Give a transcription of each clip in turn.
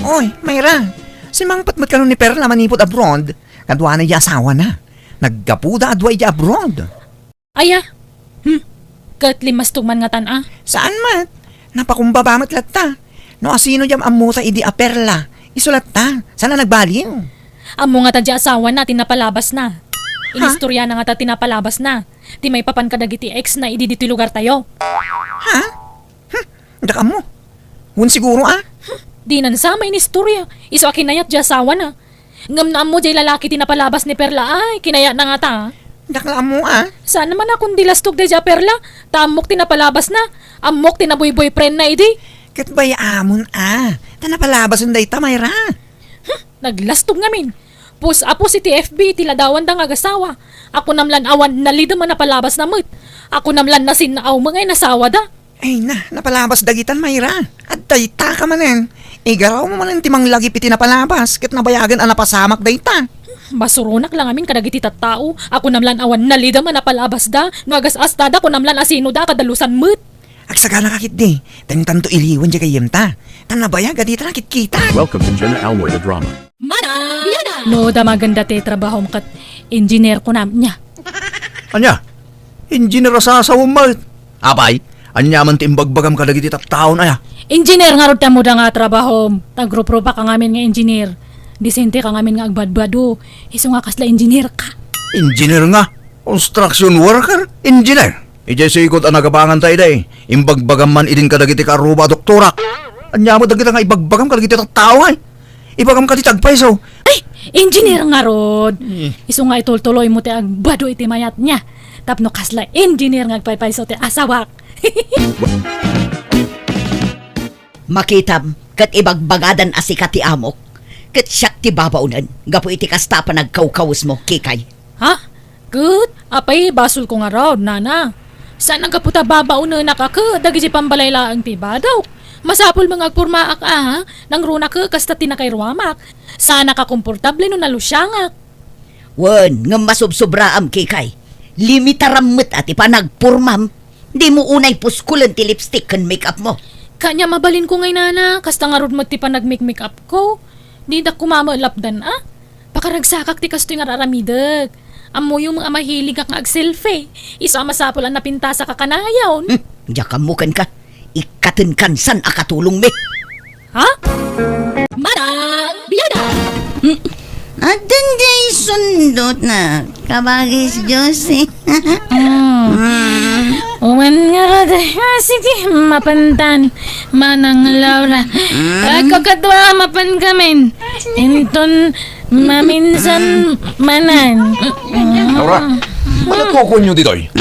Oy, Mayra, si Mang Patmat ka nun ni Perla manipot abroad. Kadwa na asawa na. Naggapuda adwa iya abroad. Aya, kat limas tugman nga tan Saan mat? Napakumbaba mat latta. No asino jam amuta idi a Perla. Isulat ta. Sana nagbaliw. Amo nga ta di asawa na, tinapalabas na. Inistorya na nga ta tinapalabas na. Di may papan kadagiti ex na idi diti lugar tayo. Ha? Daka mo. Hun siguro Di na nasama inistorya. Iso akinayat di asawa na. Ngam na amo di lalaki tinapalabas ni Perla ay, kinaya na nga ta. Daka mo Saan naman akong dilastog di Perla? Tamok tinapalabas na. Amok tinaboy-boyfriend na idi. Kat bay amon Tanapalabas yung dayta, Mayra. Naglastog ngamin. Apo si TFB tiladawan da nga agasawa. Ako namlan awan nalida man napalabas na mo't. Ako namlan nasin na aw mga nasawa da. Ay napalabas dagitan, Mayra. At dayta ka manen. Igaraw mo manen timang lagi piti napalabas. Kat nabayagan napasamak dayta. Basurunak lang amin kadagiti tattao. Ako namlan awan nalida man napalabas da. Nagasas da ko namlan asino da kadalusan mo't. Agsaga na kakit di. Tanto iliwan dya kayem ta. Tanabaya gadita nakit kita. Welcome to Jena Almoite drama. Manang Bianang! No, da maganda te trabaho mo kat engineer ko namin niya. Anya? Engineer sa mat. Abay, anya man timbagbagam kadagiti tattao na ya. Engineer nga rod mo da nga trabaho. Tagro-pro pa ka ngamin nga engineer. Disente ka ngamin nga agbadbado. Iso nga kasla engineer ka. Engineer nga? Construction worker? Engineer? Ijay sikot ang nagabangan tayo day. Imbagbagam man idin kadagiti karuba doktora. Anya mo dagiti nga ibagbagam kadagiti tattao ay. Ibagam ka di tagpaiso. Ay, engineer nga rod. Iso nga itultuloy mo te agbado iti mayat niya. Tapno kasla engineer nga agpaypayso te asawak. Makitam, kat ibagbagadan asikat ti amok. Kat siyak ti babaunan. Gapo iti kasta pa nagkawkawas mo, kikay. Ha? Good. Apay, basol ko nga rod, nana. Saan ang kaputa babaunan nakaka? Dagi si pambalayla ang tiba daw. Masapol mga agpurmaak nang runa ka kasta tinakayruamak. Sana ka komportable no nalusyangak. Wan, nga masubsobraam kikay. Limitarammet at ipanagpurmam. Di mo unay puskulan ti lipstick kan make-up mo. Kanya mabalin ko ngay nana, kasta nga rod mo ti panag-make up ko. Di da kumama lapdan Pakaragsakak ti kasto nga raramidag. Amo yung mga mahilig nga ag-selfie. Isa masapol ang napinta sa kakanayaw. Jakamukan ka. Ikaten kan san akatulong me. Ha? Manang Bianang! Adan day sundot na kabagis Josie. Uwan nga rada. Sige, mapantan. Manang Laura. Kakadwa mapan kamin. Inton maminsan manan. Laura, malakoko nyo ditoy.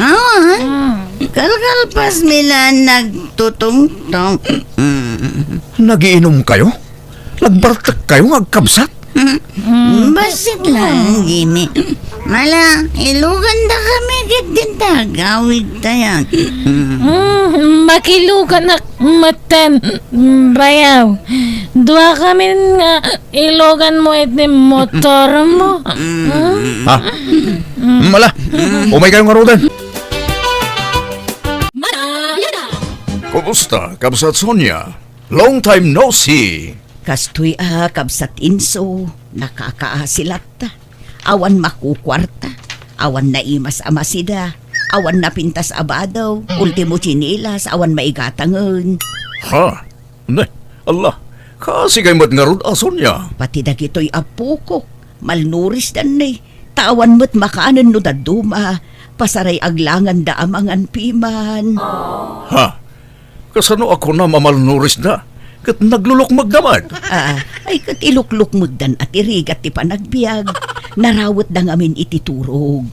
Kalkalpas mila nagtutungtong. Nagiinom kayo? Lagbartak kayo ngagkabsat? Basit lang, Jimmy. Mala, ilugan da kami kit din tagawid tayan. Makilugan na matan bayaw. Dua kami nga ilogan mo iti motor mo. Ha? Mala, umay kayong arudan. Kumusta, Kabsat Sonia? Long time no see. Kastoy kabsat inso. Nakakaasilat ta. Awan makukwarta. Awan naimas amasida. Awan napintas abadaw. Ultimo chinilas. Awan maigatangan. Ha? Ne, Allah. Kasi kayo mat nga rod Sonia. Pati dagito'y apukok. Malnuris dan ne. Tawan mo't makaanan no daduma. Pasaray aglangan da amangan piman. Ha? Kasano ako na mamalnuris na? Kat naglulok magdamag. Ay kat ilukluk mugdan at irigat ti panagbiag. Narawat da ngamin iti turog.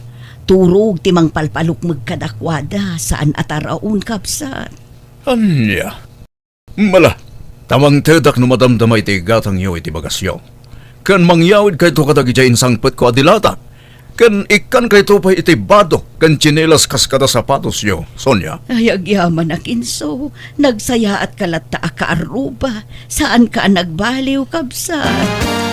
Turog ti mang palpaluk magkadakwada saan ataraon kapsat. Anya? Mala, tamang tedak no madamdamay ti gatang yaw iti bagasyaw. Kan mangyawid kay to kadagijay insangpet ko adilatak. Kan ikan kay to pa iti bado kan chinelas kaskada sapatos yo, Sonia. Ay agyaman na kinso. Nagsaya at kalata akaaruba. Saan ka nagbaliw kapsat?